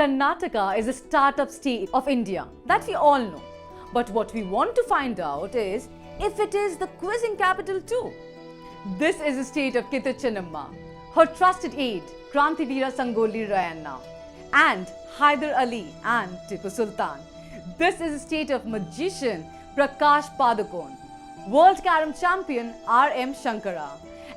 Karnataka is a startup state of India that we all know. But what we want to find out is if it is the quizzing capital too. This is the state of Kittu Chennamma, her trusted aide Krantivira Sangoli Rayanna, and Hyder Ali and Tipu Sultan. This is the state of magician Prakash Padukone, world carom champion R.M. Shankara,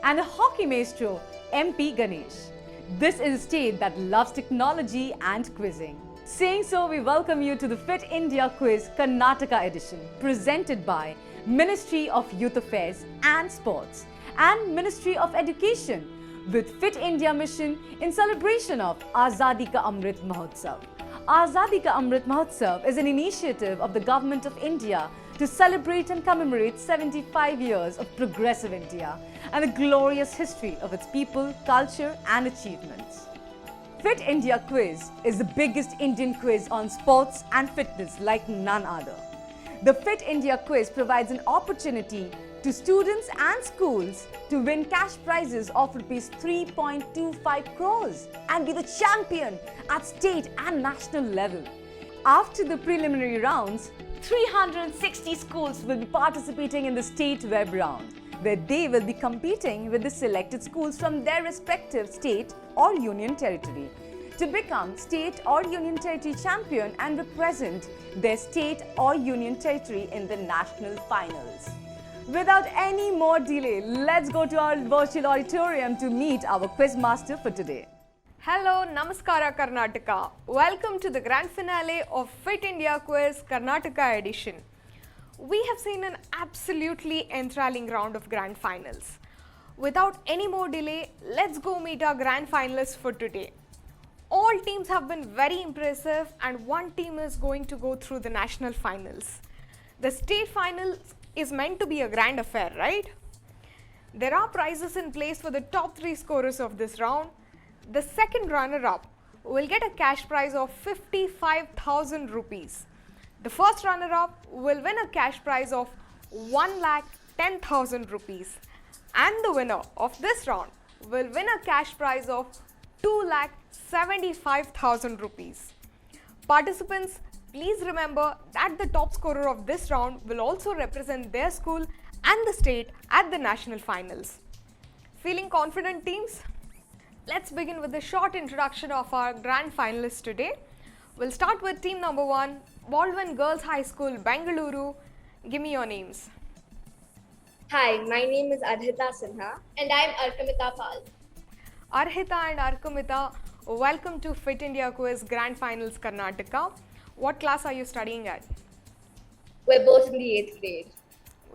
and a hockey maestro M.P. Ganesh. This is a state that loves technology and quizzing. Saying so, we welcome you to the Fit India Quiz Karnataka edition, presented by Ministry of Youth Affairs and Sports and Ministry of Education, with Fit India mission in celebration of Azadi ka Amrit Mahotsav. Azadi ka Amrit Mahotsav is an initiative of the Government of India to celebrate and commemorate 75 years of progressive India and the glorious history of its people, culture and achievements. Fit India Quiz is the biggest Indian quiz on sports and fitness like none other. The Fit India Quiz provides an opportunity to students and schools to win cash prizes of Rs 3.25 crores and be the champion at state and national level. After the preliminary rounds, 360 schools will be participating in the state web round, where they will be competing with the selected schools from their respective state or union territory to become state or union territory champion and represent their state or union territory in the national finals. Without any more delay, let's go to our virtual auditorium to meet our quiz master for today. Hello, Namaskara Karnataka. Welcome to the grand finale of Fit India Quiz Karnataka edition. We have seen an absolutely enthralling round of grand finals. Without any more delay, let's go meet our grand finalists for today. All teams have been very impressive and one team is going to go through the national finals. The state finals is meant to be a grand affair, right? There are prizes in place for the top 3 scorers of this round. The second runner-up will get a cash prize of 55,000 rupees. The first runner-up will win a cash prize of 1,10,000 rupees. And the winner of this round will win a cash prize of 2,75,000 rupees. Participants, please remember that the top scorer of this round will also represent their school and the state at the national finals. Feeling confident, teams? Let's begin with a short introduction of our grand finalists today. We'll start with team number 1, BALDWIN Girls High School, Bengaluru. Give me your names. Hi, my name is Arhita Sinha. And I'm Arkamita Pal. Arhita and Arkamita, welcome to Fit India Quiz Grand Finals Karnataka. What class are you studying at? We're both in the 8th grade.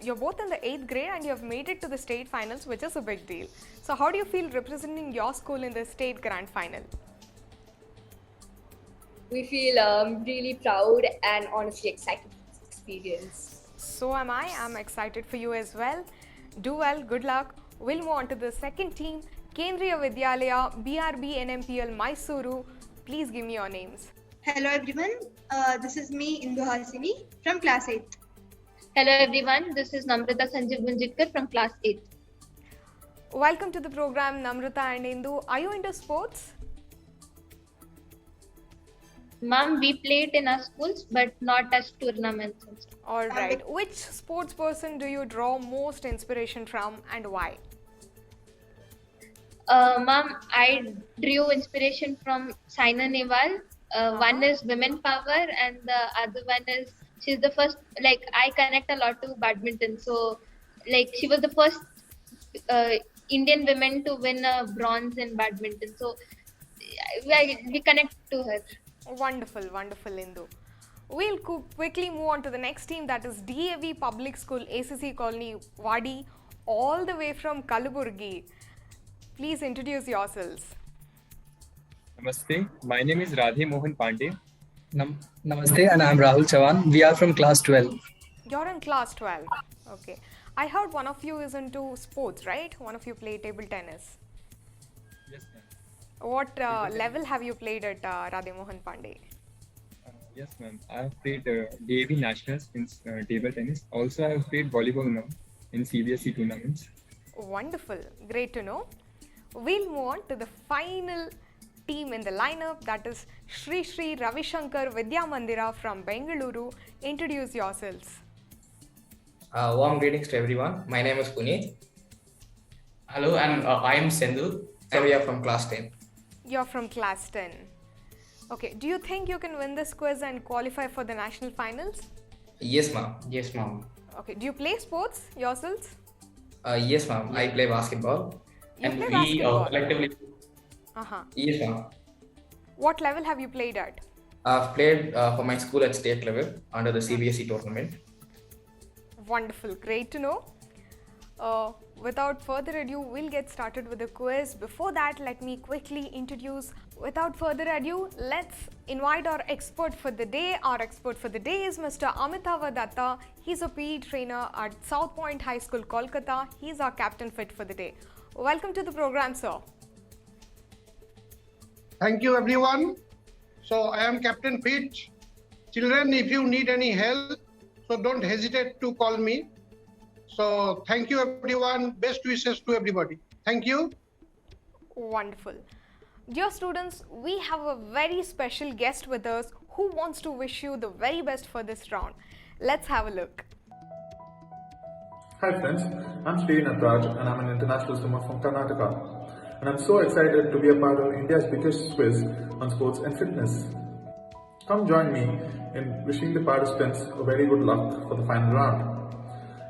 You're both in the 8th grade and you have made it to the state finals, which is a big deal. So how do you feel representing your school in the state grand final? We feel really proud and honestly excited for this experience. So am I. I'm excited for you as well. Do well, good luck. We'll move on to the second team, KENDRIYA VIDYALAYA, BRBNMPL, MYSURU. Please give me your names. Hello everyone, this is me Indu Hasini from class 8th. Hello everyone, this is Namrata Sanjeev Bunjitkar from class 8th. Welcome to the program, Namrata and Indu. Are you into sports? Ma'am, we played in our schools but not as tournaments and stuff. Alright, which sports person do you draw most inspiration from and why? Ma'am, I drew inspiration from Saina Nehwal. One is women power and the other one is, she's the first, like I connect a lot to badminton. So like she was the first Indian woman to win a bronze in badminton. So we connect to her. Wonderful, wonderful Indu. We'll quickly move on to the next team, that is DAV Public School, ACC Colony, WADI, all the way from Kalaburgi. Please introduce yourselves. Namaste, my name is Radhe Mohan Pandey. Namaste, and I'm Rahul Chavan. We are from class 12. You're in class 12. Okay. I heard one of you is into sports, right? One of you play table tennis. Yes, ma'am. What level have you played at Radhe Mohan Pandey? Yes, ma'am. I have played DAV Nationals in table tennis. Also, I have played volleyball now in CBSE tournaments. Wonderful. Great to know. We'll move on to the final team in the lineup, that is Shri Ravishankar Vidya Mandira from Bengaluru. Introduce yourselves. Warm greetings to everyone. My name is Puneet. Hello, and I am Sendhu, and we are from class 10. You're from class 10. Okay, do you think you can win this quiz and qualify for the national finals? Yes, ma'am. Yes, ma'am. Okay, do you play sports yourselves? Yes, ma'am. I play basketball. You And play we basketball? collectively. Uh-huh. Yes, ma'am. What level have you played at? I've played for my school at state level under the CBSE tournament. Wonderful, great to know. Without further ado, we'll get started with the quiz. Before that, let me quickly introduce. Without further ado, let's invite our expert for the day. Our expert for the day is Mr. Amit Mahotsav. He's a PE trainer at South Point High School, Kolkata. He's our captain fit for the day. Welcome to the program, sir. Thank you, everyone. So I am Captain Fit. Children, if you need any help, so don't hesitate to call me. So thank you, everyone. Best wishes to everybody. Thank you. Wonderful. Dear students, we have a very special guest with us who wants to wish you the very best for this round. Let's have a look. Hi friends, I'm Sri Nataraj and I'm an international swimmer from Karnataka. And I'm so excited to be a part of India's biggest quiz on sports and fitness. Come join me in wishing the participants a very good luck for the final round.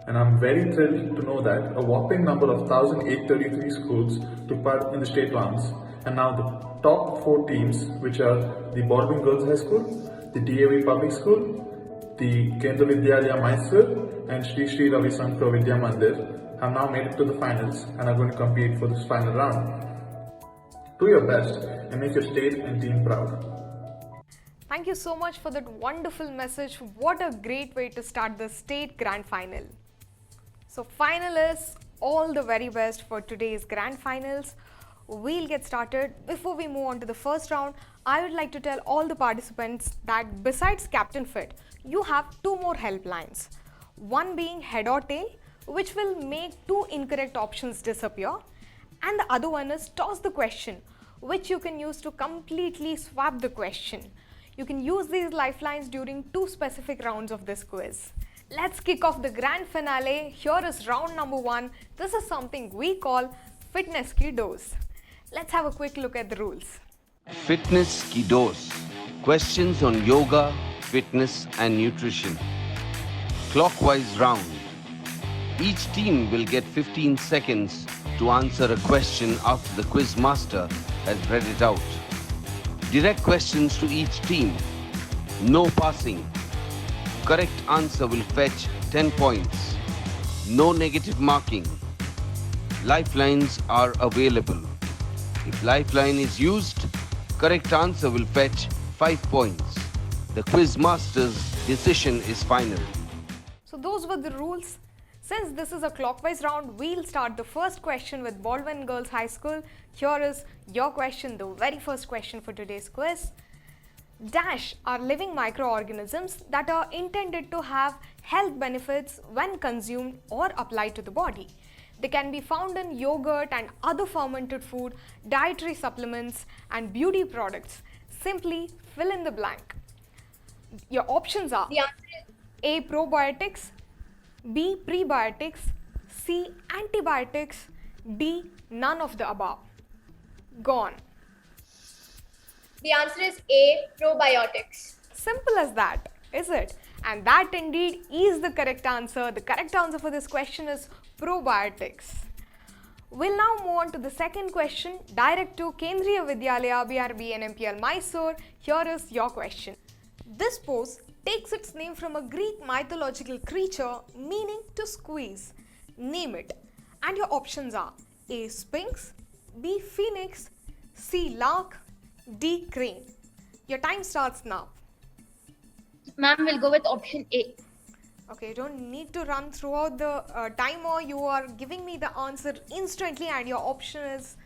And I'm very thrilled to know that a whopping number of 1,833 schools took part in the state rounds. And now the top 4 teams, which are the BRBNMPL Girls High School, the DAV Public School, the KENDRIYA MYSURU, and Shri Ravishankar Vidya Mandir, have now made it to the finals and are going to compete for this final round. Do your best and make your state and team proud. Thank you so much for that wonderful message. What a great way to start the state grand final. So finalists, all the very best for today's grand finals. We'll get started. Before we move on to the first round, I would like to tell all the participants that besides Captain Fit, you have 2 more helplines. One being head or tail, which will make 2 incorrect options disappear. And the other one is toss the question, which you can use to completely swap the question. You can use these lifelines during 2 specific rounds of this quiz. Let's kick off the grand finale. Here is round number 1. This is something we call Fitness Ki Dose. Let's have a quick look at the rules. Fitness Ki Dose. Questions on yoga, fitness and nutrition. Clockwise round. Each team will get 15 seconds to answer a question after the quiz master has read it out. Direct questions to each team. No passing. Correct answer will fetch 10 points. No negative marking. Lifelines are available. If lifeline is used, correct answer will fetch 5 points. The quiz master's decision is final. So those were the rules. Since this is a clockwise round, we'll start the first question with BALDWIN Girls High School. Here is your question, the very first question for today's quiz. Dash are living microorganisms that are intended to have health benefits when consumed or applied to the body. They can be found in yogurt and other fermented food, dietary supplements and beauty products. Simply fill in the blank. Your options are A. Probiotics, B. Prebiotics, C. Antibiotics, D. None of the above. Go on. The answer is A. Probiotics. Simple as that, is it? And that indeed is the correct answer. The correct answer for this question is probiotics. We'll now move on to the second question, direct to KENDRIYA VIDYALAYA BRBNMPL Mysore. Here is your question. This pose takes its name from a Greek mythological creature meaning to squeeze. Name it. And your options are A. Sphinx, B. Phoenix, C. Lark, D. Crane. Your time starts now. Ma'am, we'll go with option A. Okay, you don't need to run throughout the timer. You are giving me the answer instantly and your option is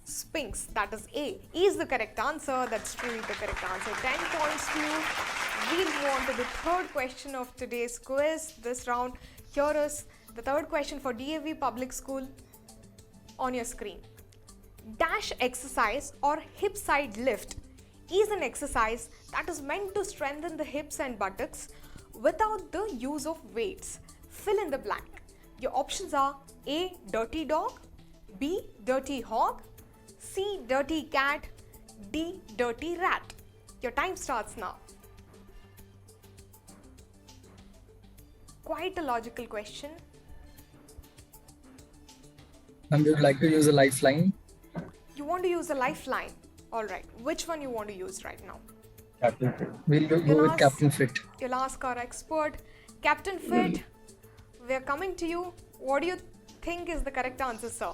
Sphinx. That is A. Is the correct answer. That's truly the correct answer. 10 points to you. We'll move on to the third question of today's quiz. This round, here is the third question for DAV Public School on your screen. Dash exercise or hip side lift is an exercise that is meant to strengthen the hips and buttocks without the use of weights. Fill in the blank. Your options are A. Dirty dog, B. Dirty hog, C. Dirty cat, D. Dirty rat. Your time starts now. Quite a logical question. And we would like to use a lifeline. You want to use a lifeline. Alright, which one you want to use right now? Captain Fit. We'll go with Captain Fit. You'll ask our expert. Captain Fit, we're coming to you. What do you think is the correct answer, sir?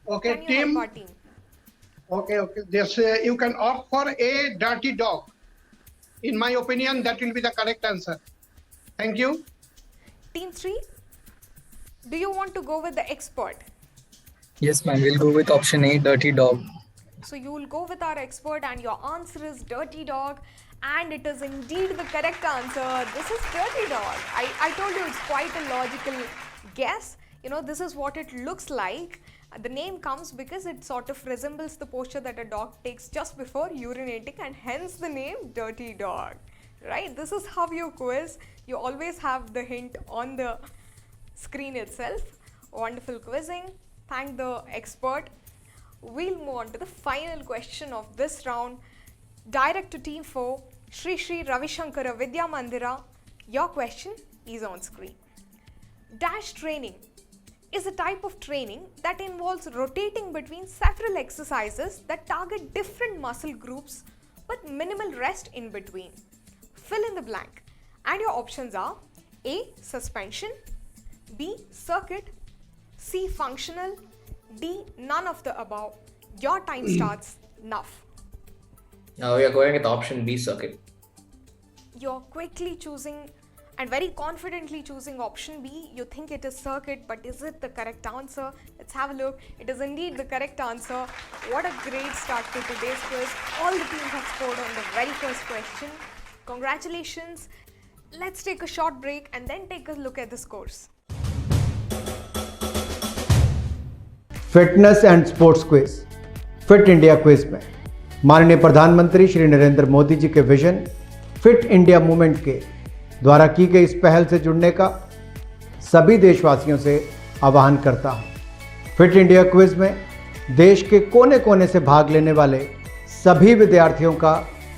Okay, Can you team. help our team? Okay. This you can opt for A. Dirty dog. In my opinion, that will be the correct answer. Thank you. Team 3, do you want to go with the expert? Yes, ma'am. We'll go with option A, dirty dog. So you will go with our expert and your answer is dirty dog, and it is indeed the correct answer. This is dirty dog. I told you it's quite a logical guess. You know, this is what it looks like. The name comes because it sort of resembles the posture that a dog takes just before urinating, and hence the name dirty dog. Right? This is how you quiz. You always have the hint on the screen itself. Wonderful quizzing. Thank the expert. We'll move on to the final question of this round. Direct to Team 4, Shri Ravishankar Vidya Mandira. Your question is on screen. Dash training is a type of training that involves rotating between several exercises that target different muscle groups with minimal rest in between. Fill in the blank. And your options are A. Suspension, B. Circuit, C. Functional, D. None of the above. Your time starts now. Now we are going with option B, circuit. You're quickly choosing and very confidently choosing option B. You think it is circuit, but is it the correct answer? Let's have a look. It is indeed the correct answer. What a great start to today's quiz. All the teams have scored on the very first question. Congratulations. Let's take a short break and then take a look at the scores. Fitness and sports quiz fit India quiz में माननीय प्रधानमंत्री श्री नरेंद्र मोदी जी के vision fit India movement के द्वारा की गई इस पहल से जुड़ने का सभी देशवासियों से आह्वान करता हूं। फिट इंडिया क्विज में देश के कोने कोने से भाग लेने वाले सभी विद्यार्थियों का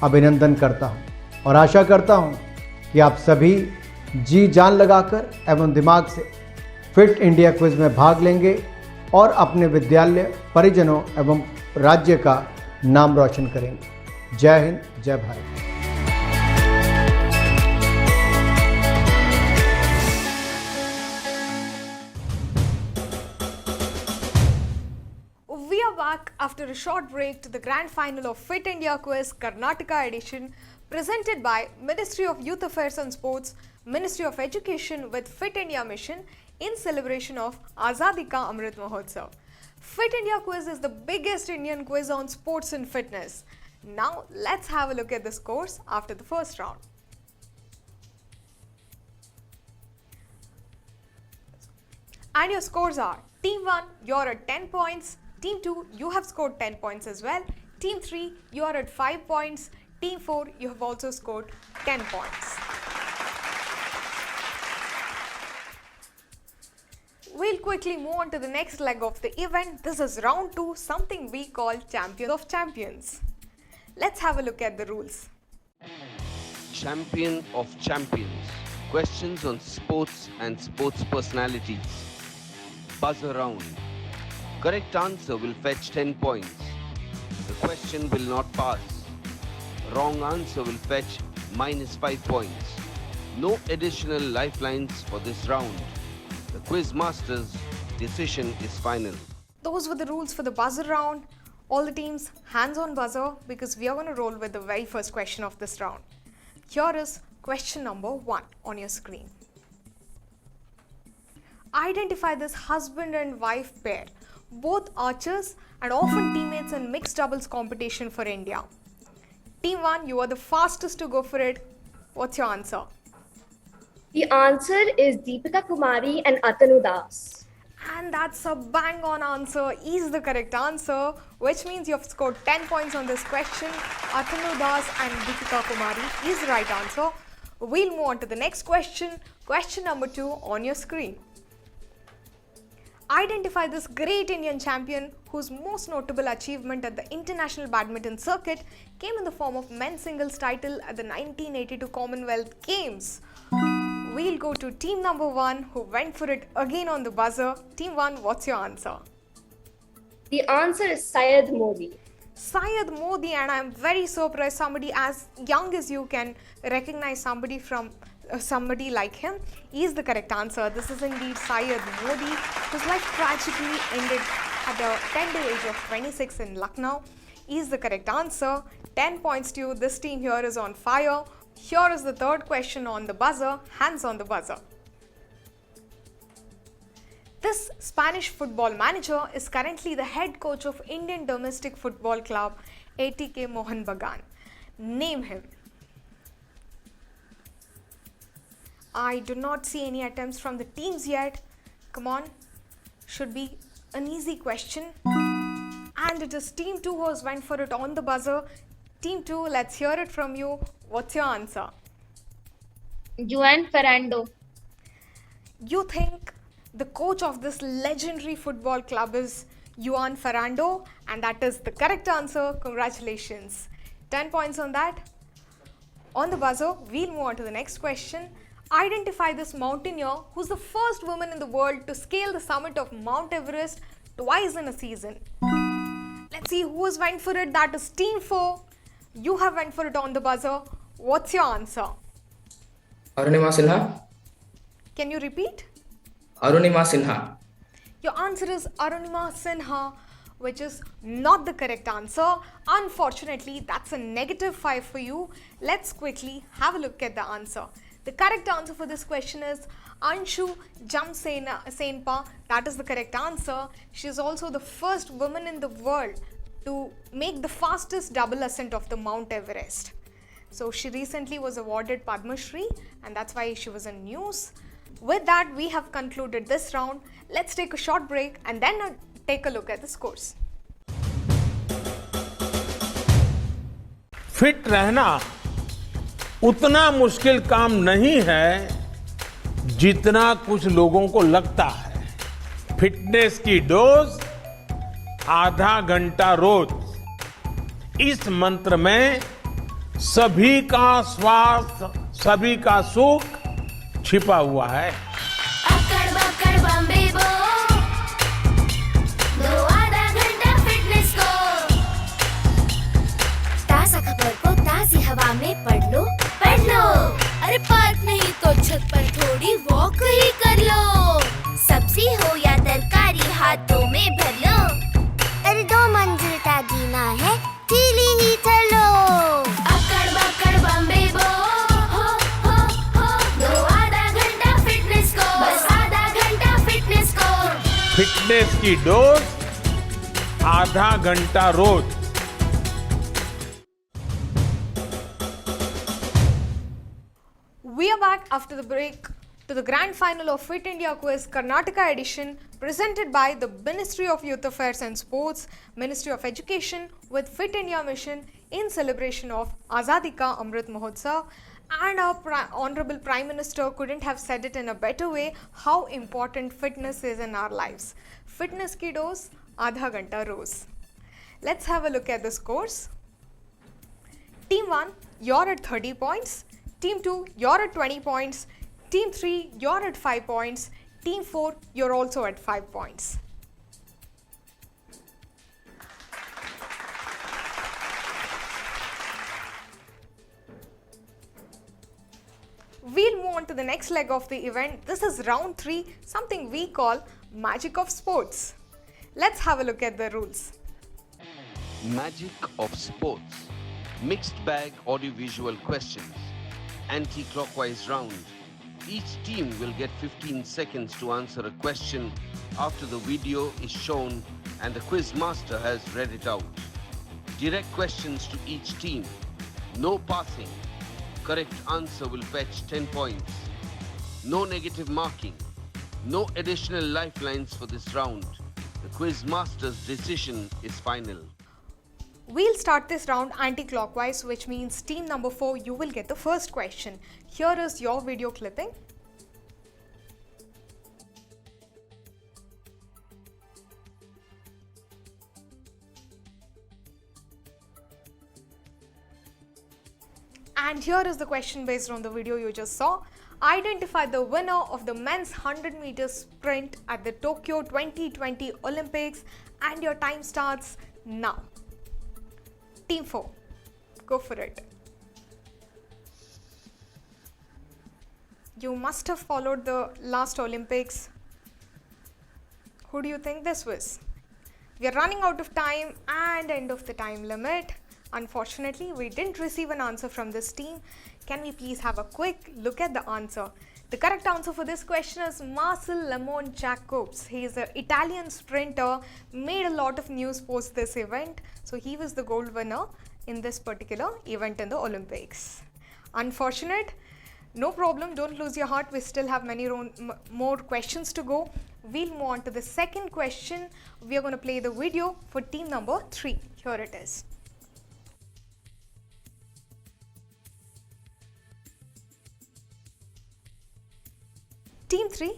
अभिनंदन करता हूं और आशा करता हूं कि आप सभी जी जान लगाकर एवं दिमाग से फिट इंडिया क्विज में भाग लेंगे और अपने विद्यालय, परिजनों एवं राज्य का नाम रोशन करेंगे। जय हिंद, जय Bharat. We are back after a short break to the grand final of Fit India Quiz Karnataka edition, presented by Ministry of Youth Affairs and Sports, Ministry of Education with Fit India Mission in celebration of Azadi ka Amrit Mahotsav. Fit India Quiz is the biggest Indian quiz on sports and fitness. Now let's have a look at the scores after the first round. And your scores are: Team 1, you're at 10 points. Team 2, you have scored 10 points as well. Team 3, you are at 5 points. Team 4, you have also scored 10 points. We'll quickly move on to the next leg of the event. This is round 2, something we call Champion of Champions. Let's have a look at the rules. Champion of Champions. Questions on sports and sports personalities. Buzz around. Correct answer will fetch 10 points. The question will not pass. Wrong answer will fetch -5 points. No additional lifelines for this round. The quiz master's decision is final. Those were the rules for the buzzer round. All the teams, hands on buzzer, because we are going to roll with the very first question of this round. Here is question number 1 on your screen. Identify this husband and wife pair, both archers and often teammates in mixed doubles competition for India. Team 1, you are the fastest to go for it. What's your answer? The answer is Deepika Kumari and Atanu Das. And that's a bang on answer, is the correct answer, which means you have scored 10 points on this question. Atanu Das and Deepika Kumari is the right answer. We'll move on to the next question. Question number 2 on your screen. Identify this great Indian champion whose most notable achievement at the international badminton circuit came in the form of men's singles title at the 1982 Commonwealth Games. We'll go to team number 1 who went for it again on the buzzer. Team 1, what's your answer? The answer is Syed Modi. Syed Modi, and I'm very surprised somebody as young as you can recognize somebody from somebody like him. Is the correct answer. This is indeed Syed Modi, whose life tragically ended at the tender age of 26 in Lucknow. Is the correct answer. 10 points to you. This team here is on fire. Here is the third question on the buzzer. Hands on the buzzer. This Spanish football manager is currently the head coach of Indian domestic football club ATK Mohan Bagan. Name him. I do not see any attempts from the teams yet. Come on, should be an easy question. And it is team 2 who has went for it on the buzzer. Team 2, let's hear it from you. What's your answer? Juan Ferrando. You think the coach of this legendary football club is Juan Ferrando, and that is the correct answer. Congratulations. 10 points on that. On the buzzer, we'll move on to the next question. Identify this mountaineer who's the first woman in the world to scale the summit of Mount Everest twice in a season. Let's see who has went for it. That is team 4. You have went for it on the buzzer. What's your answer? Arunima Sinha. Can you repeat? Arunima Sinha. Your answer is Arunima Sinha, which is not the correct answer. Unfortunately, that's a -5 for you. Let's quickly have a look at the answer. The correct answer for this question is Anshu Jamsenpa. That is the correct answer. She is also the first woman in the world to make the fastest double ascent of the Mount Everest. So she recently was awarded Padma Shri, and that's why she was in news. With that, we have concluded this round. Let's take a short break and then take a look at the scores. Fit रहना उतना मुश्किल काम नहीं है जितना कुछ लोगों को लगता है। फिटनेस की डोज आधा घंटा रोज। इस मंत्र में सभी का स्वास्थ्य, सभी का सुख छिपा हुआ है। अक्कड़ बक्कड़ बम्बे बो, दो आधा घंटा फिटनेस को। ताज़ा खबर को ताज़ी हवा में पढ़ लो। अरे पार्क नहीं तो छत पर थोड़ी वॉक ही कर लो। सब्जी हो या तरकारी हाथों में भर लो। अरे 2 मंजिल का जीना है, ढीली ही चलो। अक्कड़ बक्कड़ बम्बे बो, हो, दो आधा घंटा फिटनेस को। बस आधा घंटा फिटनेस को। फिटनेस की डोज आधा घंटा रोज। We are back after the break to the grand final of Fit India Quiz Karnataka edition, presented by the Ministry of Youth Affairs and Sports, Ministry of Education with Fit India Mission in celebration of Azadi ka Amrit Mahotsav. And our Honorable Prime Minister couldn't have said it in a better way how important fitness is in our lives. Fitness ki dose, Adha Ghanta Roz. Let's have a look at the scores. Team 1, you're at 30 points. Team 2, you're at 20 points. Team 3, you're at 5 points. Team 4, you're also at 5 points. We'll move on to the next leg of the event. This is round 3, something we call Magic of Sports. Let's have a look at the rules. Magic of Sports. Mixed bag audiovisual questions. Anti-clockwise round. Each team will get 15 seconds to answer a question after the video is shown and the quiz master has read it out. Direct questions to each team. No passing. Correct answer will fetch 10 points. No negative marking. No additional lifelines for this round. The quiz master's decision is final. We'll start this round anti-clockwise, which means team number 4, you will get the first question. Here is your video clipping. And here is the question based on the video you just saw. Identify the winner of the men's 100 meters sprint at the Tokyo 2020 Olympics, and your time starts now. Team 4, go for it. You must have followed the last Olympics. Who do you think this was? We are running out of time and end of the time limit. Unfortunately, we didn't receive an answer from this team. Can we please have a quick look at the answer? The correct answer for this question is Marcel Lemon Jacobs. He is an Italian sprinter, made a lot of news post this event. So he was the gold winner in this particular event in the Olympics. Unfortunate, no problem, don't lose your heart. We still have many more questions to go. We'll move on to the second question. We are going to play the video for team number 3. Here it is. Team 3,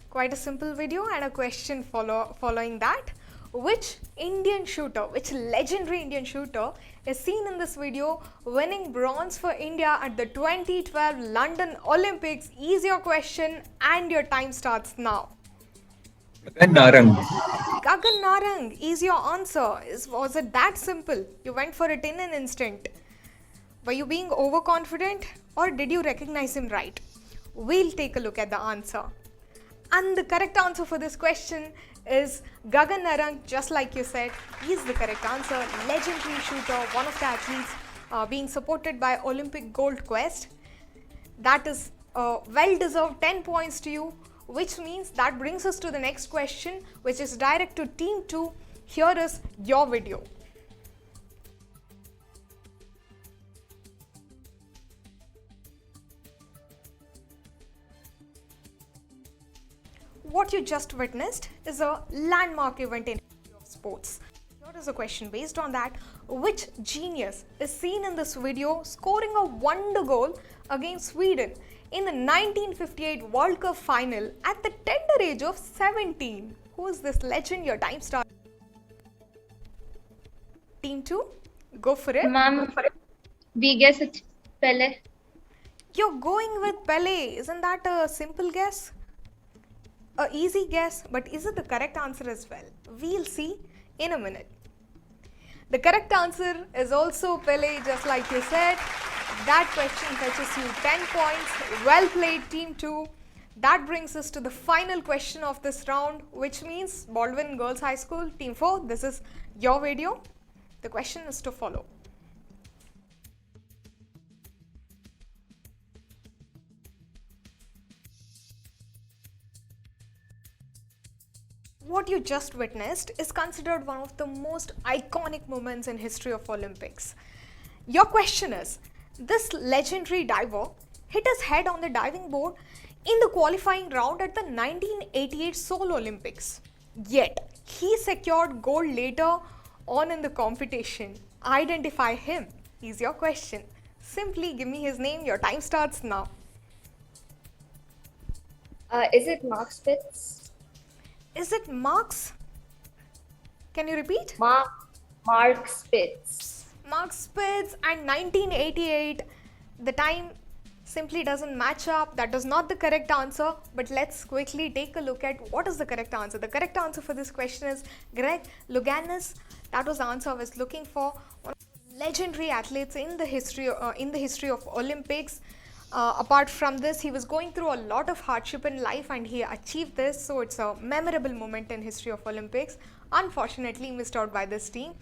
quite a simple video and a question following that. Which legendary Indian shooter is seen in this video winning bronze for India at the 2012 London Olympics? Is your question, and your time starts now. Gagan Narang. Gagan Narang is your answer. Was it that simple? You went for it in an instant. Were you being overconfident, or did you recognize him right? We'll take a look at the answer. And the correct answer for this question is Gagan Narang, just like you said. He's the correct answer. Legendary shooter, one of the athletes being supported by Olympic Gold Quest. That is well-deserved 10 points to you, which means that brings us to the next question, which is direct to Team 2. Here is your video. What you just witnessed is a landmark event in history of sports. Here is a question based on that. Which genius is seen in this video scoring a wonder goal against Sweden in the 1958 World Cup final at the tender age of 17? Who is this legend? Your time starts. Team 2, go for it. Ma'am, we guess it's Pele. You're going with Pele. Isn't that a simple guess? A easy guess, but is it the correct answer as well? We'll see in a minute. The correct answer is also Pele, just like you said. That question fetches you 10 points. Well played, Team 2. That brings us to the final question of this round, which means Baldwin Girls High School, Team 4. This is your video. The question is to follow. What you just witnessed is considered one of the most iconic moments in history of Olympics. Your question is, this legendary diver hit his head on the diving board in the qualifying round at the 1988 Seoul Olympics. Yet, he secured gold later on in the competition. Identify him is your question. Simply give me his name. Your time starts now. Is it Mark Spitz? Is it Marks? Can you repeat? Mark Spitz. Mark Spitz and 1988. The time simply doesn't match up. That is not the correct answer. But let's quickly take a look at what is the correct answer. The correct answer for this question is Greg Louganis. That was the answer I was looking for. One of the legendary athletes in the history of Olympics. Apart from this, he was going through a lot of hardship in life and he achieved this. So it's a memorable moment in history of Olympics. Unfortunately, missed out by this team.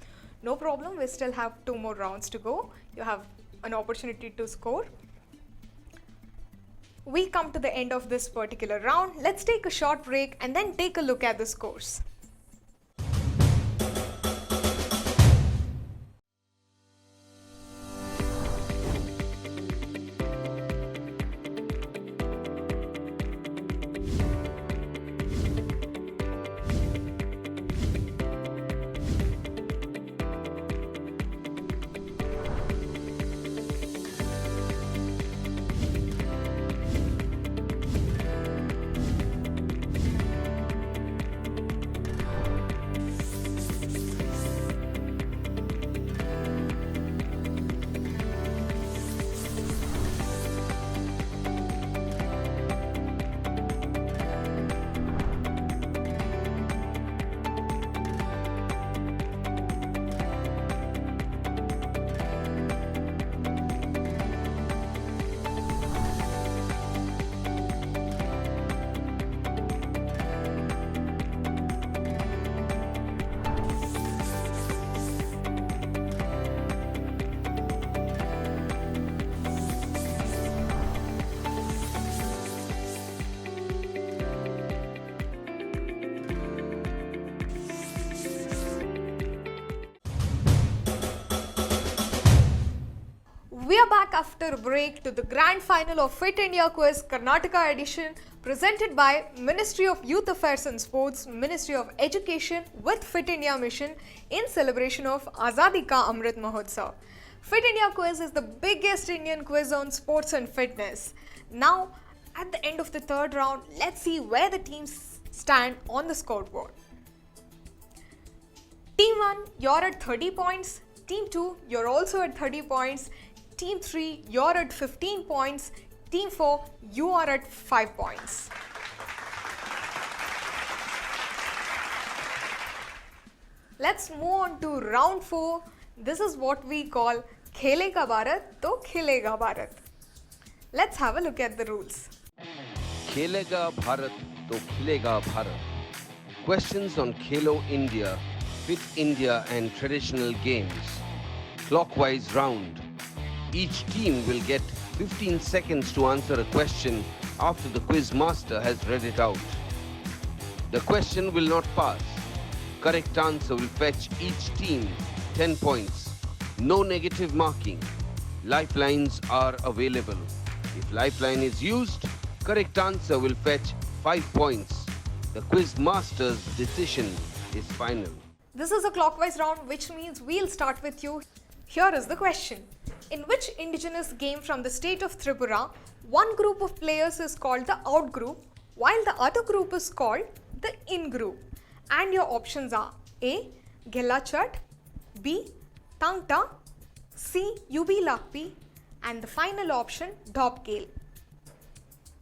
No problem, we still have 2 more rounds to go. You have an opportunity to score. We come to the end of this particular round. Let's take a short break and then take a look at the scores. We are back after a break to the grand final of Fit India Quiz Karnataka edition presented by Ministry of Youth Affairs and Sports, Ministry of Education with Fit India Mission in celebration of Azadi Ka Amrit Mahotsav. Fit India Quiz is the biggest Indian quiz on sports and fitness. Now, at the end of the third round, let's see where the teams stand on the scoreboard. Team 1, you're at 30 points. Team 2, you're also at 30 points. Team 3, you're at 15 points. Team 4, you are at 5 points. Let's move on to round 4. This is what we call Khelega Bharat to Khilega Bharat. Let's have a look at the rules. Khelega Bharat to Khilega Bharat. Questions on Khelo India, Fit India and traditional games. Clockwise round. Each team will get 15 seconds to answer a question after the quiz master has read it out. The question will not pass. Correct answer will fetch each team 10 points. No negative marking. Lifelines are available. If lifeline is used, correct answer will fetch 5 points. The quiz master's decision is final. This is a clockwise round, which means we'll start with you. Here is the question. In which indigenous game from the state of Tripura, one group of players is called the out group, while the other group is called the in group? And your options are A. Gelachat, B. Tangta, C. Yubi Lakpi, and the final option, Dopkale.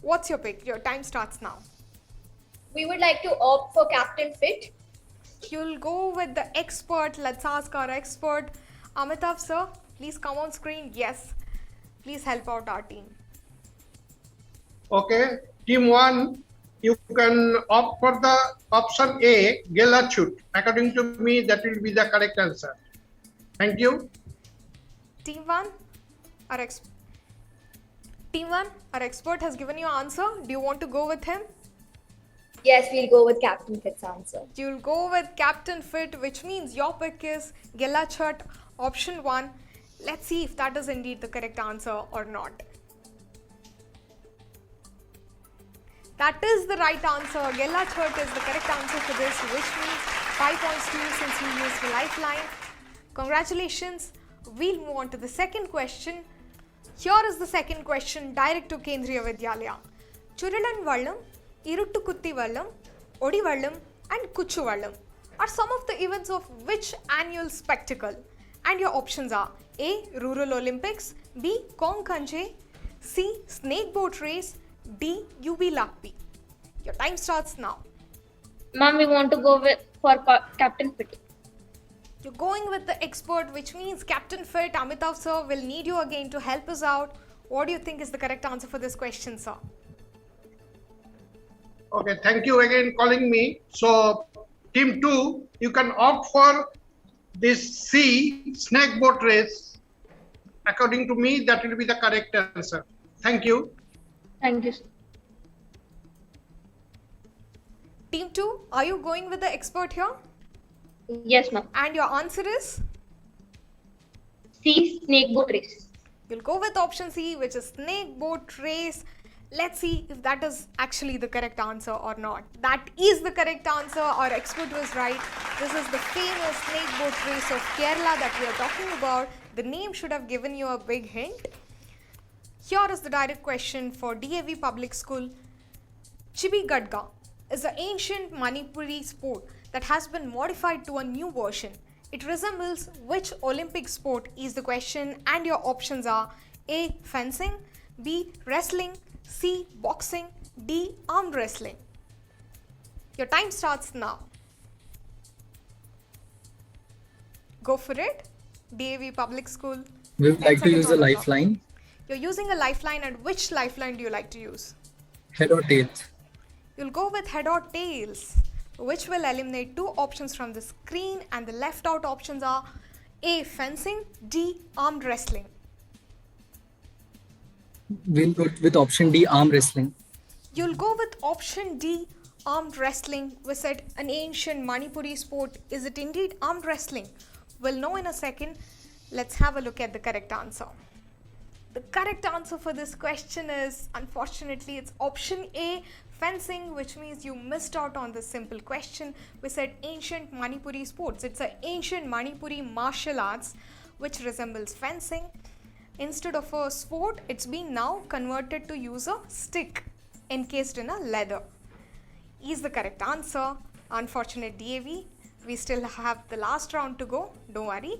What's your pick? Your time starts now. We would like to opt for Captain Fit. You'll go with the expert. Let's ask our expert. Amitav sir, please come on screen. Yes, please help out our team. Okay, team 1, you can opt for the option A, Gelachut. According to me, that will be the correct answer. Thank you. Team 1, our expert has given you an answer. Do you want to go with him? Yes, we'll go with Captain Fit's answer. You'll go with Captain Fit, which means your pick is Gelachat, option 1. Let's see if that is indeed the correct answer or not. That is the right answer. Gelachat is the correct answer for this, which means 5 points to you since you used the lifeline. Congratulations. We'll move on to the second question. Here is the second question, direct to Kendriya Vidyalaya. Churilan Vallam, Iruttu Kutti Vallam, Odi Vallam and Kuchu Vallam are some of the events of which annual spectacle? And your options are A. Rural Olympics, B. Kong Kanje, C. Snake boat race, D. Yubi Lakpi. Your time starts now. Ma'am, we want to go for Captain Fit. You're going with the expert, which means Captain Fit. Amitav sir will need you again to help us out. What do you think is the correct answer for this question, sir? Okay, thank you again calling me. So, team 2, you can opt for this C, snake boat race. According to me, that will be the correct answer. Thank you. Thank you, sir. Team 2, are you going with the expert here? Yes, ma'am. And your answer is? C, snake boat race. You'll go with option C, which is snake boat race. Let's see if that is actually the correct answer or not. That is the correct answer. Our expert was right. This is the famous snake boat race of Kerala that we are talking about. The name should have given you a big hint. Here is the direct question for DAV Public School. Chibi Gadga is an ancient Manipuri sport that has been modified to a new version. It resembles which Olympic sport is the question, and your options are A. Fencing, B. Wrestling, C. Boxing, D. Arm wrestling. Your time starts now. Go for it. DAV Public School. We would like to use a lifeline. You're using a lifeline, and which lifeline do you like to use? Head or tails? You'll go with head or tails, which will eliminate 2 options from the screen, and the left out options are A. Fencing, D. Arm wrestling. We'll go with option D, arm wrestling. You'll go with option D, armed wrestling. We said an ancient Manipuri sport. Is it indeed armed wrestling? We'll know in a second. Let's have a look at the correct answer. The correct answer for this question is, unfortunately, it's option A, fencing, which means you missed out on this simple question. We said ancient Manipuri sports. It's an ancient Manipuri martial arts which resembles fencing. Instead of a sword, it's been now converted to use a stick encased in a leather. Is the correct answer. Unfortunate DAV. We still have the last round to go. Don't worry.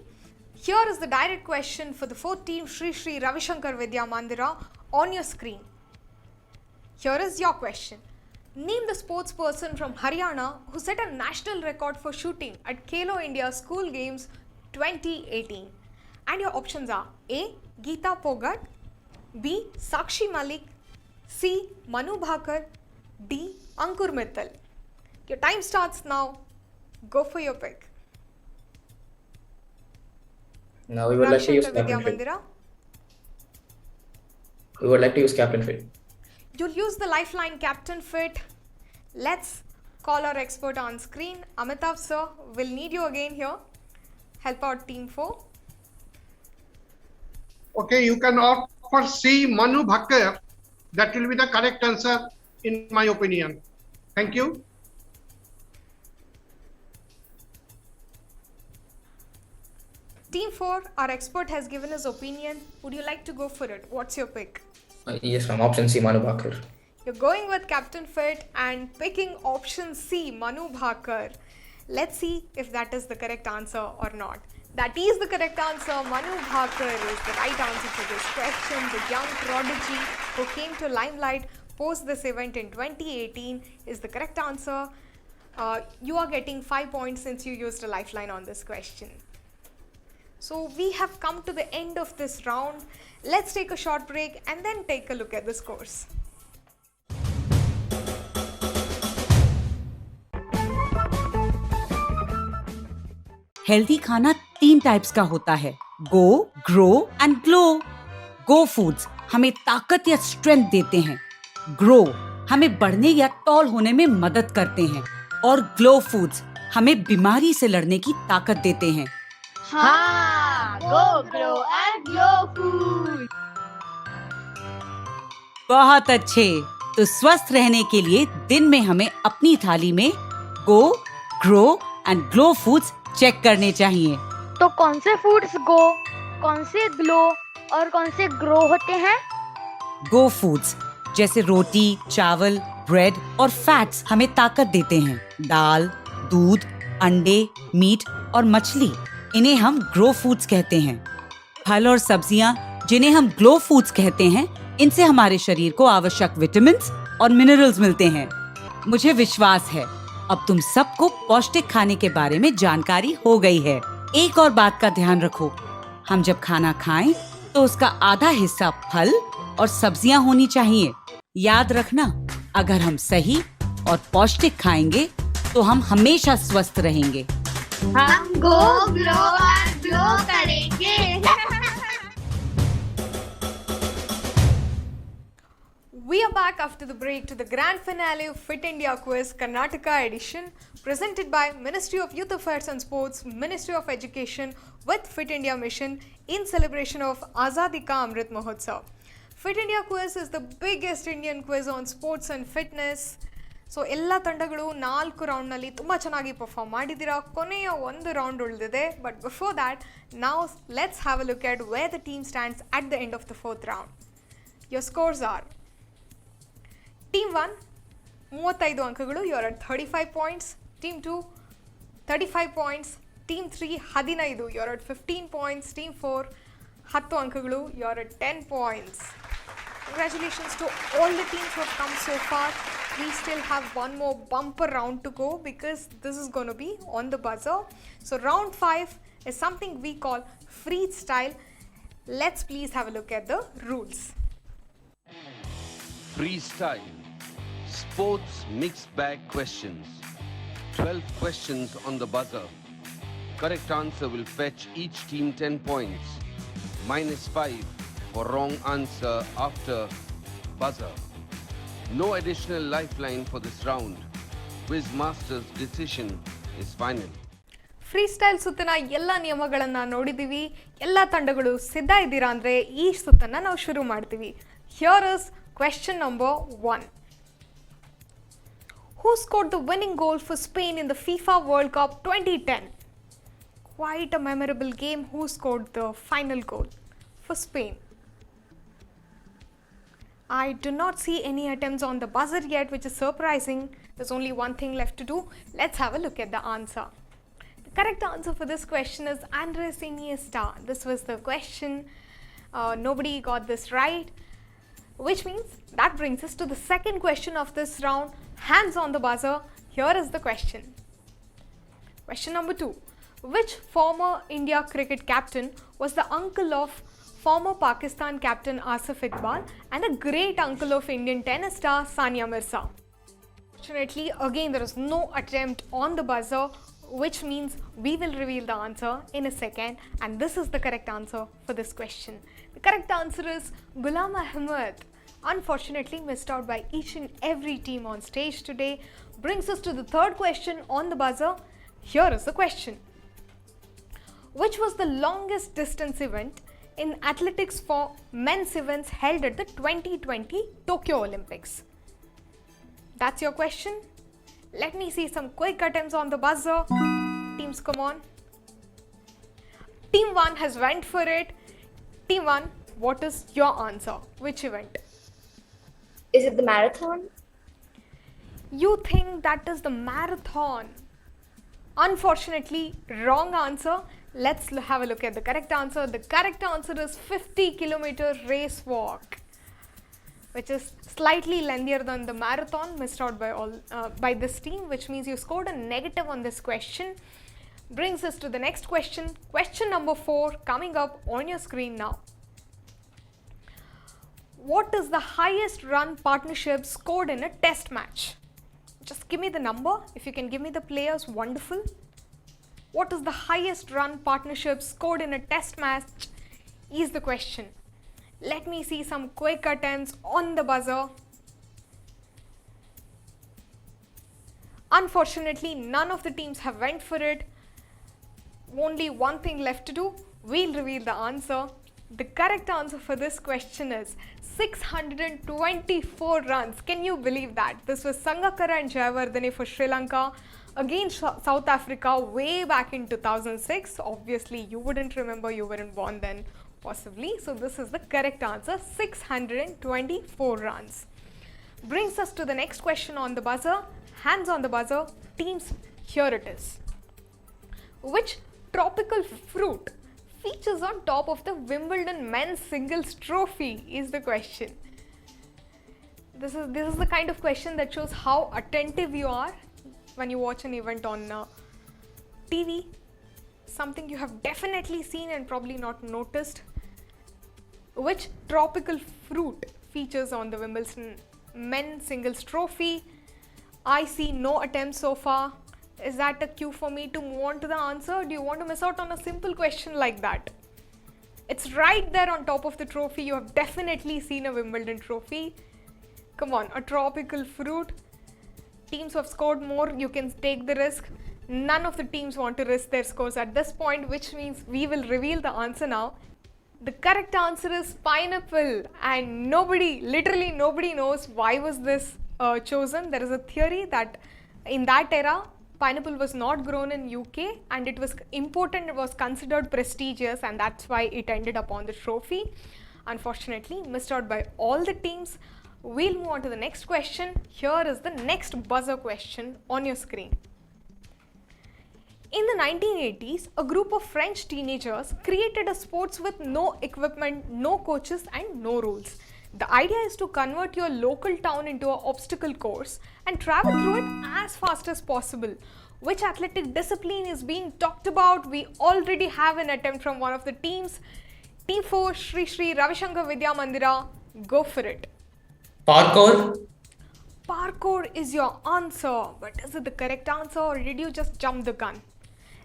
Here is the direct question for the fourth team, Shri Shri RAVISHANKAR Vidya Mandira, on your screen. Here is your question. Name the sports person from Haryana who set a national record for shooting at Khelo India School Games 2018. And your options are A. Geeta Phogat, B. Sakshi Malik, C. Manu Bhakar, D. Ankur Mittal. Your time starts now. Go for your pick. Now we would like to use Vidya Captain Fit. Mandira. We would like to use Captain Fit. You'll use the lifeline Captain Fit. Let's call our expert on screen. Amitav sir, we'll need you again here. Help out team 4. Okay, you can opt for C, Manu Bhakkar. That will be the correct answer in my opinion. Thank you. Team 4, our expert has given his opinion. Would you like to go for it? What's your pick? Yes, ma'am. Option C, Manu Bhakar. You're going with Captain Fit and picking option C, Manu Bhakar. Let's see if that is the correct answer or not. That is the correct answer. Manu Bhakar is the right answer to this question. The young prodigy who came to limelight post this event in 2018 is the correct answer. You are getting 5 points since you used a lifeline on this question. So we have come to the end of this round. Let's take a short break and then take a look at the scores. Healthy खाना 3 types का होता है, go, grow and glow. Go foods हमें ताकत या strength देते हैं, grow हमें बढ़ने या टॉल होने में मदद करते हैं और ग्लो फूड्स हमें बीमारी से लड़ने की ताकत देते हैं। हाँ, गो ग्लो एंड ग्लो फूड। बहुत अच्छे। तो स्वस्थ रहने के लिए दिन में हमें अपनी थाली में go, grow and glow foods check करने चाहिए। तो कौन से फूड्स गो, कौन से ग्लो और कौन से ग्रो होते हैं? गो फूड्स जैसे रोटी, चावल, ब्रेड और फैट्स हमें ताकत देते हैं। दाल, दूध, अंडे, मीट और मछली, इन्हें हम ग्रो फूड्स कहते हैं। फल और सब्जियां जिन्हें हम ग्लो फूड्स कहते हैं, इनसे हमारे शरीर को आवश्यक विटामिन्स और मिनरल्स मिलते हैं। मुझे विश्वास है अब तुम सबको पौष्टिक खाने के बारे में जानकारी हो गई है। एक और बात का ध्यान रखो, हम जब खाना खाएं तो उसका आधा हिस्सा फल और सब्जियां होनी चाहिए। याद रखना, अगर हम सही और पौष्टिक खाएंगे तो हम हमेशा स्वस्थ रहेंगे। हम गो ग्लो और ग्लो करेंगे। We are back after the break to the grand finale of Fit India Quiz Karnataka edition, presented by Ministry of Youth Affairs and Sports, Ministry of Education with Fit India Mission in celebration of Azadi ka Amrit Mahotsav. Fit India Quiz is the biggest Indian quiz on sports and fitness. So ಎಲ್ಲ ತಂಡಗಳು 4 ರೌಂಡ್ನಲ್ಲಿ ತುಂಬ ಚೆನ್ನಾಗಿ perform ಮಾಡಿದ್ದೀರಾ. ಕೊನೆಯ ಒಂದು round ಉಳಿದಿದೆ. But before that, now let's have a look at where the team stands at the end of the 4th round. Your scores are: Team 1 35 ಅಂಕಗಳು, you are at 35 points. Team 2 35 points. Team 3 15, you are at 15 points. Team 4 10 ಅಂಕಗಳು, you are at 10 points. Congratulations to all the teams who have come so far. We still have one more bumper round to go because this is going to be on the buzzer. So round 5 is something we call freestyle. Let's please have a look at the rules. Freestyle. Sports mixed bag questions. 12 questions on the buzzer. Correct answer will fetch each team 10 points. -5 for wrong answer after buzzer. No additional lifeline for this round. Quiz master's decision is final. Free style ಸುತ್ತಿನ ಎಲ್ಲ ನಿಯಮಗಳನ್ನು ನೋಡಿದ್ದೀವಿ. ಎಲ್ಲ ತಂಡಗಳು ಸಿದ್ಧ ಇದ್ದೀರಾ ಅಂದರೆ ಈ ಸುತ್ತನ್ನು ನಾವು ಶುರು ಮಾಡ್ತೀವಿ. Here is question number 1. Who scored the winning goal for Spain in the FIFA World Cup 2010? Quite a memorable game. Who scored the final goal for Spain? I do not see any attempts on the buzzer yet, which is surprising. There's only one thing left to do. Let's have a look at the answer. The correct answer for this question is Andres Iniesta. This was the question. Nobody got this right, which means that brings us to the second question of this round. Hands on the buzzer. Here is the question. Question number 2. Which former India cricket captain was the uncle of former Pakistan captain Asif Iqbal and a great uncle of Indian tennis star Sania Mirza? Fortunately, again there is no attempt on the buzzer, which means we will reveal the answer in a second, and this is the correct answer for this question. The correct answer is Ghulam Ahmed. Unfortunately missed out by each and every team on stage today. Brings us to the third question on the buzzer. Here is the question. Which was the longest distance event in athletics for men's events held at the 2020 Tokyo Olympics? That's your question. Let me see some quick attempts on the buzzer. Teams, come on. Team 1 has went for it. Team 1, what is your answer? Which event? Is it the marathon? You think that is the marathon? Unfortunately, wrong answer. Let's have a look at the correct answer. The correct answer is 50-kilometer race walk, which is slightly lengthier than the marathon. Missed out by this team, which means you scored a negative on this question. Brings us to the next question. Question number 4 coming up on your screen now. What is the highest run partnership scored in a test match? Just give me the number. If you can give me the players, wonderful. What is the highest run partnership scored in a test match is the question. Let me see some quick attempts on the buzzer. Unfortunately, none of the teams have went for it. Only one thing left to do. We'll reveal the answer. The correct answer for this question is 624 runs. Can you believe that? This was Sangakkara and Jayawardene for Sri Lanka against South Africa way back in 2006. Obviously, you wouldn't remember, you weren't born then, possibly. So this is the correct answer, 624 runs. Brings us to the next question on the buzzer. Hands on the buzzer. Teams, here it is. Which tropical fruit features on top of the Wimbledon men's singles trophy is the question. This is the kind of question that shows how attentive you are when you watch an event on TV. Something you have definitely seen and probably not noticed. Which tropical fruit features on the Wimbledon men's singles trophy? I see no attempts so far. Is that a cue for me to move on to the answer? Do you want to miss out on a simple question like that? It's right there on top of the trophy. You have definitely seen a Wimbledon trophy. Come on, a tropical fruit. Teams who have scored more, you can take the risk. None of the teams want to risk their scores at this point, which means we will reveal the answer now. The correct answer is pineapple, and literally nobody knows why was this chosen. There is a theory that in that era, pineapple was not grown in UK and it was imported and it was considered prestigious, and that's why it ended up on the trophy. Unfortunately, missed out by all the teams. We'll move on to the next question. Here is the next buzzer question on your screen. In the 1980s, a group of French teenagers created a sports with no equipment, no coaches and no rules. The idea is to convert your local town into an obstacle course and travel through it as fast as possible. Which athletic discipline is being talked about? We already have an attempt from one of the teams. Team 4, Sri Ravishankar Vidya Mandira. Go for it. Parkour. Parkour is your answer, but is it the correct answer or did you just jump the gun?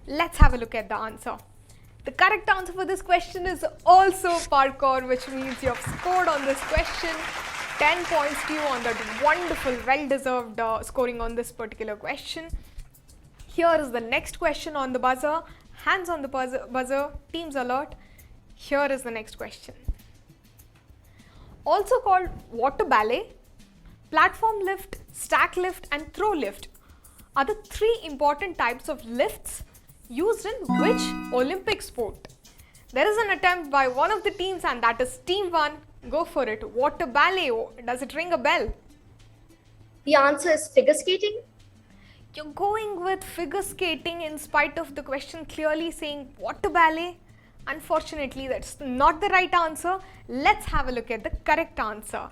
Let's have a look at the answer. The correct answer for this question is also parkour, which means you have scored on this question. 10 points to you on that wonderful, well-deserved scoring on this particular question. Here is the next question on the buzzer. Hands on the buzzer, teams alert. Here is the next question. Also called water ballet, platform lift, stack lift and throw lift are the three important types of lifts used in which Olympic sport? There is an attempt by one of the teams and that is team 1. Go for it. Water ballet. Does it ring a bell? The answer is figure skating. You're going with figure skating in spite of the question clearly saying water ballet. Unfortunately, that's not the right answer. Let's have a look at the correct answer.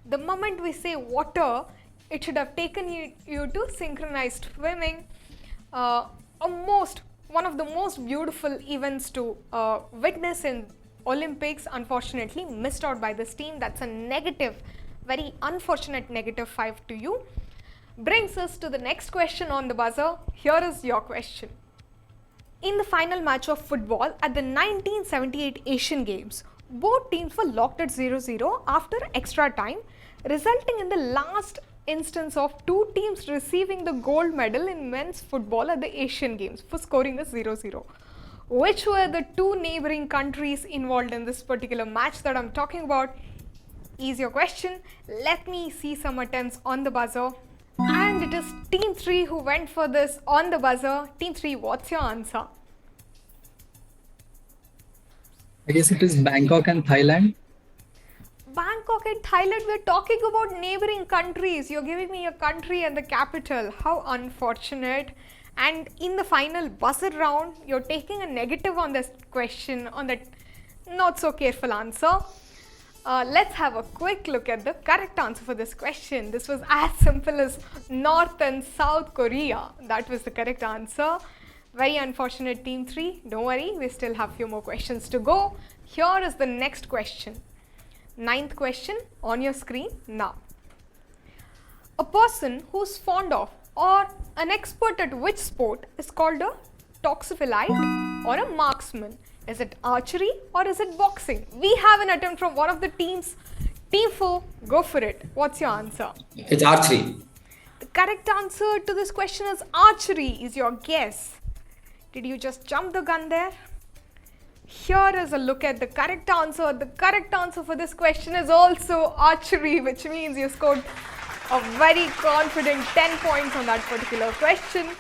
The moment we say water, it should have taken you to synchronized swimming. One of the most beautiful events to witness in Olympics. Unfortunately, missed out by this team. That's a negative, very unfortunate -5 to you. Brings us to the next question on the buzzer. Here is your question. In the final match of football at the 1978 Asian Games, both teams were locked at 0-0 after extra time, resulting in the last instance of two teams receiving the gold medal in men's football at the Asian Games for scoring a 0-0. Which were the two neighboring countries involved in this particular match that I'm talking about? Easier question. Let me see some attempts on the buzzer. And it is team 3 who went for this on the buzzer. Team 3, what's your answer? I guess it is Bangkok and Thailand. Bangkok and Thailand, we're talking about neighboring countries. You're giving me a country and the capital. How unfortunate. And in the final buzzer round, you're taking a negative on this question, on that not so careful answer. Let's have a quick look at the correct answer for this question. This was as simple as North and South Korea. That was the correct answer. Very unfortunate team 3. Don't worry, we still have few more questions to go. Here is the next question. 9th question on your screen now. A person who's fond of or an expert at which sport is called a toxophilite or a marksman? Is it archery or is it boxing? We have an attempt from one of the teams. Team 4, go for it. What's your answer? It's archery. The correct answer to this question is archery. Is your guess? Did you just jump the gun there? Here is a look at the correct answer. The correct answer for this question is also archery, which means you scored a very confident 10 points on that particular question.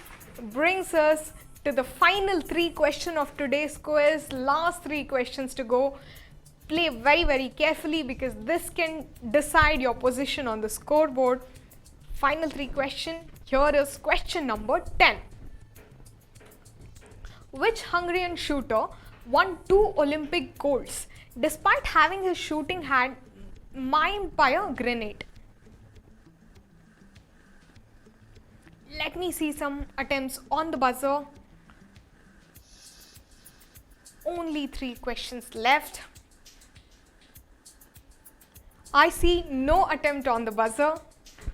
Brings us to the final 3 questions of today's quiz. Last 3 questions to go. Play very, very carefully because this can decide your position on the scoreboard. Final 3 questions. Here is question number 10. Which Hungarian shooter won 2 Olympic golds despite having his shooting hand mimed by a grenade? Let me see some attempts on the buzzer. Only 3 questions left. I see no attempt on the buzzer,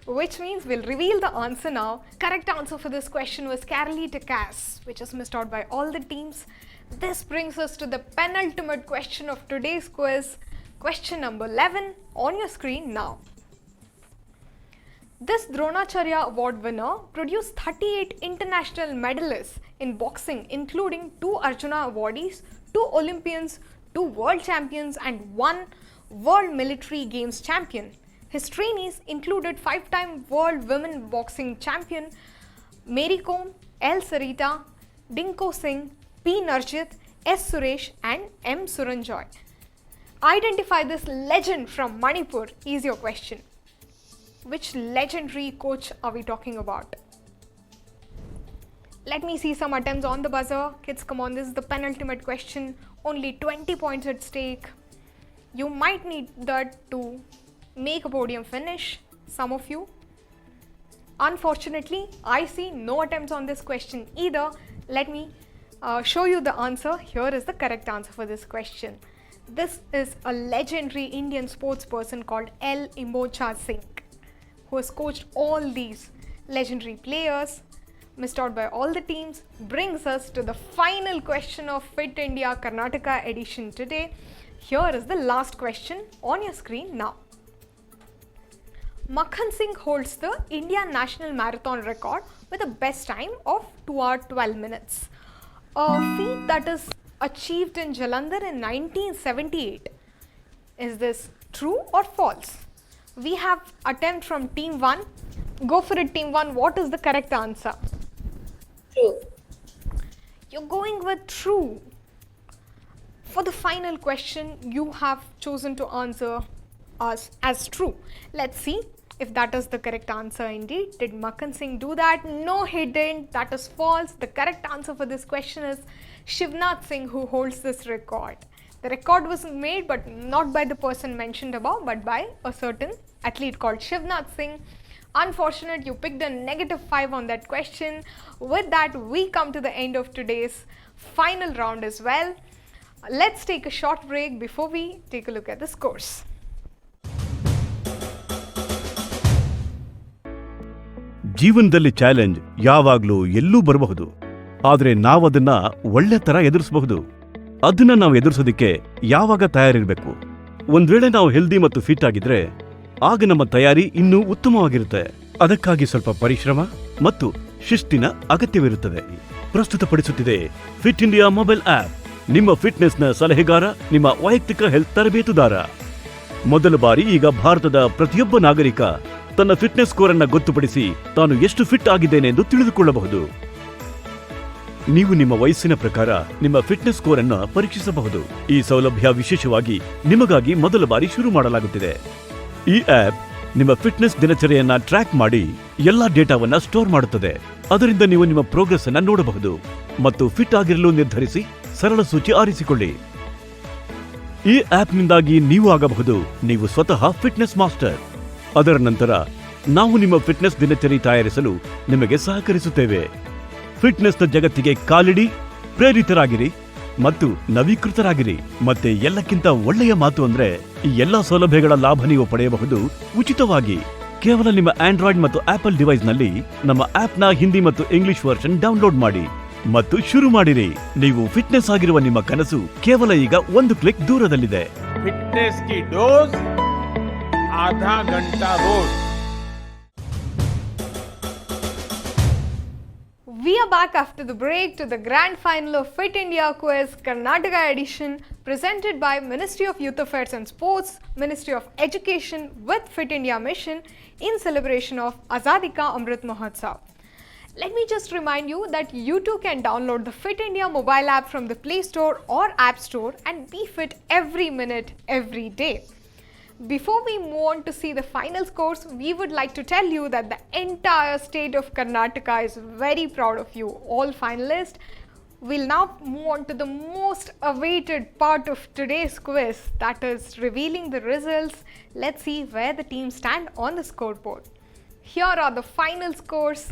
which means we'll reveal the answer now. Correct answer for this question was KARNATAKA, which is missed out by all the teams. This brings us to the penultimate question of today's quiz. Question number 11 on your screen now. This Dronacharya Award winner produced 38 international medalists in boxing, including 2 Arjuna awardees, 2 Olympians, 2 world champions and 1 World Military Games champion. His trainees included 5-time World Women Boxing Champion Mary Kom, L. Sarita, Dinko Singh, P. Narjit, S. Suresh and M. Suranjoy. Identify this legend from Manipur is your question. Which legendary coach are we talking about? Let me see some attempts on the buzzer. Kids, come on, this is the penultimate question. Only 20 points at stake. You might need that to make a podium finish, some of you. Unfortunately, I see no attempts on this question either. Let me show you the answer. Here is the correct answer for this question. This is a legendary Indian sports person called L. Imbocha Singh, who has coached all these legendary players, missed out by all the teams. Brings us to the final question of Fit India Karnataka edition today. Here is the last question on your screen now. Makhan Singh holds the Indian national marathon record with a best time of 2 hours 12 minutes. A feat that is achieved in Jalandhar in 1978. Is this true or false? We have attempt from team 1. Go for it, team 1. What is the correct answer? True. You're going with true. For the final question, you have chosen to answer us as true. Let's see if that is the correct answer indeed. Did Makhan Singh do that? No, he didn't. That is false. The correct answer for this question is Shivnath Singh, who holds this record. The record was made but not by the person mentioned above, but by a certain athlete called Shivnath Singh. Unfortunate, you picked a -5 on that question. With that, we come to the end of today's final round as well. Let's take a short break before we take a look at the scores. ಜೀವನದಲ್ಲಿ challenge ಯಾವಾಗಲೂ ಎಲ್ಲೂ ಬರಬಹುದು, ಆದರೆ ನಾವದನ್ನ ಒಳ್ಳೆ ತರ ಎದುರಿಸಬಹುದು. ಅದನ್ನ ನಾವು ಎದುರಿಸೋದಕ್ಕೆ ಯಾವಾಗ ತಯಾರಿರಬೇಕು? ಒಂದ್ ವೇಳೆ ನಾವು ಹೆಲ್ದಿ ಮತ್ತು ಫಿಟ್ ಆಗಿದ್ರೆ ಆಗ ನಮ್ಮ ತಯಾರಿ ಇನ್ನೂ ಉತ್ತಮವಾಗಿರುತ್ತೆ. ಅದಕ್ಕಾಗಿ ಸ್ವಲ್ಪ ಪರಿಶ್ರಮ ಮತ್ತು ಶಿಸ್ತಿನ ಅಗತ್ಯವಿರುತ್ತದೆ. ಪ್ರಸ್ತುತಪಡಿಸುತ್ತಿದೆ ಫಿಟ್ ಇಂಡಿಯಾ ಮೊಬೈಲ್ ಆಪ್. ನಿಮ್ಮ ಫಿಟ್ನೆಸ್ನ ಸಲಹೆಗಾರ, ನಿಮ್ಮ ವೈಯಕ್ತಿಕ ಹೆಲ್ತ್ ತರಬೇತುದಾರ. ಮೊದಲ ಬಾರಿ ಈಗ ಭಾರತದ ಪ್ರತಿಯೊಬ್ಬ ನಾಗರಿಕ ತನ್ನ ಫಿಟ್ನೆಸ್ ಸ್ಕೋರ್ ಅನ್ನು ಗೊತ್ತುಪಡಿಸಿ ತಾನು ಎಷ್ಟು ಫಿಟ್ ಆಗಿದ್ದೇನೆ ಎಂದು ತಿಳಿದುಕೊಳ್ಳಬಹುದು. ನೀವು ನಿಮ್ಮ ವಯಸ್ಸಿನ ಪ್ರಕಾರ ನಿಮ್ಮ ಫಿಟ್ನೆಸ್ ಸ್ಕೋರ್ ಅನ್ನು ಪರೀಕ್ಷಿಸಬಹುದು. ಈ ಸೌಲಭ್ಯ ವಿಶೇಷವಾಗಿ ನಿಮಗಾಗಿ ಮೊದಲ ಬಾರಿ ಶುರು ಮಾಡಲಾಗುತ್ತಿದೆ. ಈ ಆಪ್ ನಿಮ್ಮ ಫಿಟ್ನೆಸ್ ದಿನಚರಿಯನ್ನ ಟ್ರ್ಯಾಕ್ ಮಾಡಿ ಎಲ್ಲಾ ಡೇಟಾವನ್ನ ಸ್ಟೋರ್ ಮಾಡುತ್ತದೆ. ಅದರಿಂದ ನೀವು ನಿಮ್ಮ ಪ್ರೋಗ್ರೆಸ್ ಅನ್ನ ನೋಡಬಹುದು ಮತ್ತು ಫಿಟ್ ಆಗಿರಲು ನಿರ್ಧರಿಸಿ ಸರಳ ಸೂಚಿ ಆರಿಸಿಕೊಳ್ಳಿ. ಈ ಆಪ್ನಿಂದಾಗಿ ನೀವು ಆಗಬಹುದು ನೀವು ಸ್ವತಃ ಫಿಟ್ನೆಸ್ ಮಾಸ್ಟರ್. ಅದರ ನಂತರ ನಾವು ನಿಮ್ಮ ಫಿಟ್ನೆಸ್ ದಿನಚರಿ ತಯಾರಿಸಲು ನಿಮಗೆ ಸಹಕರಿಸುತ್ತೇವೆ. ಫಿಟ್ನೆಸ್ನ ಜಗತ್ತಿಗೆ ಕಾಲಿಡಿ, ಪ್ರೇರಿತರಾಗಿರಿ ಮತ್ತು ನವೀಕೃತರಾಗಿರಿ. ಮತ್ತೆ ಎಲ್ಲಕ್ಕಿಂತ ಒಳ್ಳೆಯ ಮಾತು ಅಂದ್ರೆ ಈ ಎಲ್ಲಾ ಸೌಲಭ್ಯಗಳ ಲಾಭ ನೀವು ಪಡೆಯಬಹುದು ಉಚಿತವಾಗಿ. ಕೇವಲ ನಿಮ್ಮ ಆಂಡ್ರಾಯ್ಡ್ ಮತ್ತು ಆಪಲ್ ಡಿವೈಸ್ನಲ್ಲಿ ನಮ್ಮ ಆಪ್ನ ಹಿಂದಿ ಮತ್ತು ಇಂಗ್ಲಿಷ್ ವರ್ಷನ್ ಡೌನ್ಲೋಡ್ ಮಾಡಿ ಮತ್ತು ಶುರು ಮಾಡಿರಿ. ನೀವು ಫಿಟ್ನೆಸ್ ಆಗಿರುವ ನಿಮ್ಮ ಕನಸು ಕೇವಲ ಈಗ ಒಂದು ಕ್ಲಿಕ್ ದೂರದಲ್ಲಿದೆ. ಫಿಟ್ನೆಸ್ ಕಿ ಡೋಸ್ आधा घंटा रोज. We are back after the break to the grand final of Fit India Quiz Karnataka edition, presented by Ministry of Youth Affairs and Sports, Ministry of Education with Fit India Mission in celebration of Azadi ka Amrit Mahotsav. Let me just remind you that you too can download the Fit India mobile app from the Play Store or App Store and be fit every minute, every day. Before we move on to see the final scores, we would like to tell you that the entire state of Karnataka is very proud of you, all finalists. We'll now move on to the most awaited part of today's quiz, that is revealing the results. Let's see where the teams stand on the scoreboard. Here are the final scores.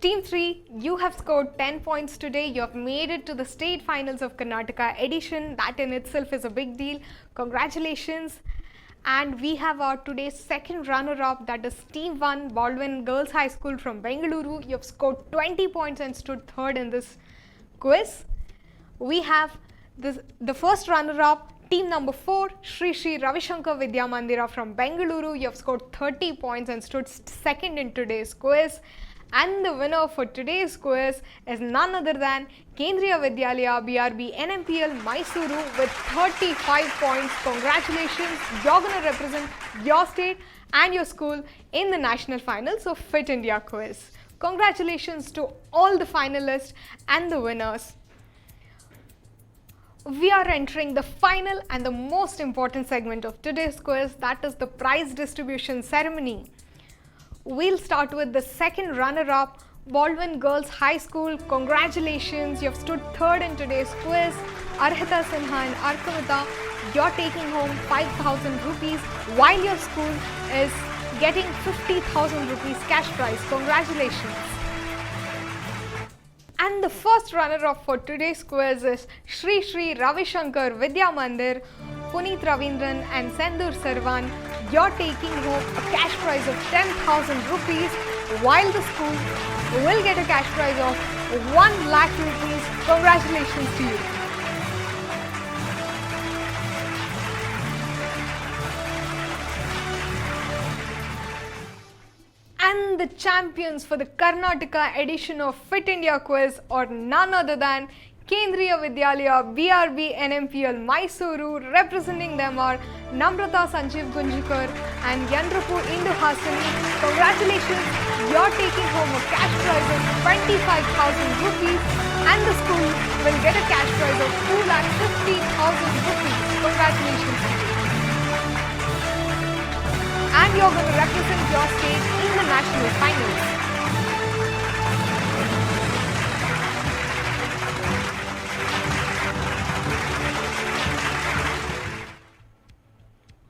Team 3, you have scored 10 points today. You have made it to the state finals of Karnataka edition. That in itself is a big deal. Congratulations. And we have our today's second runner-up, that is Team 1, BALDWIN Girls High School from Bengaluru. You have scored 20 points and stood third in this quiz. We have the first runner-up, Team number 4, Sri Sri Ravishankar Vidya Mandira from Bengaluru. You have scored 30 points and stood second in today's quiz. And the winner for today's quiz is none other than KENDRIYA Vidyalaya BRBNMPL MYSURU with 35 points. Congratulations, you're going to represent your state and your school in the national finals of Fit India Quiz. Congratulations to all the finalists and the winners. We are entering the final and the most important segment of today's quiz, that is the prize distribution ceremony. We'll start with the second runner-up, BALDWIN Girls High School. Congratulations, you have stood third in today's quiz. Arhita Sinha and Arkamita, you're taking home 5,000 rupees while your school is getting 50,000 rupees cash prize. Congratulations. And the first runner-up for today's quiz is Sri Sri Ravishankar Vidya Mandir, Puneet Ravindran and Sendur Sarvan. You're taking home a cash prize of 10,000 rupees while the school will get a cash prize of 1 lakh rupees. Congratulations to you. And the champions for the Karnataka edition of Fit India Quiz are none other than KENDRIYA Vidyalaya BRBNMPL MYSURU. Representing them are Namrata Sanjeev Gunjikar and Yandrapu Indu Hasani. Congratulations, you're taking home a cash prize of 25,000 rupees and the school will get a cash prize of 2,50,000 rupees. Congratulations to you. And you're going to represent your state in the national finals.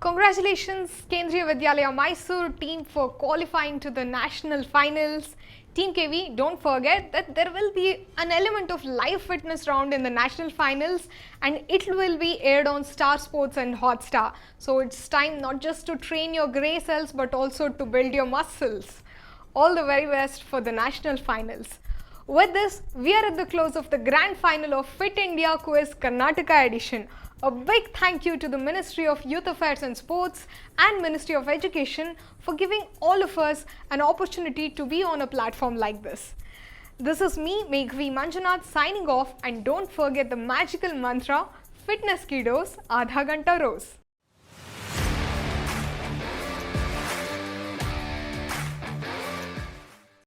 Congratulations, KENDRIYA Vidyalaya Mysuru team for qualifying to the national finals. Team KV, don't forget that there will be an element of live fitness round in the national finals and it will be aired on Star Sports and Hotstar. So it's time not just to train your grey cells but also to build your muscles. All the very best for the national finals. With this, we are at the close of the grand final of Fit India Quiz Karnataka edition. A big thank you to the Ministry of Youth Affairs and Sports and Ministry of Education for giving all of us an opportunity to be on a platform like this. This is me, Meghvi Manjunath, signing off, and don't forget the magical mantra, fitness kiddos, Aadha Ghanta Rose.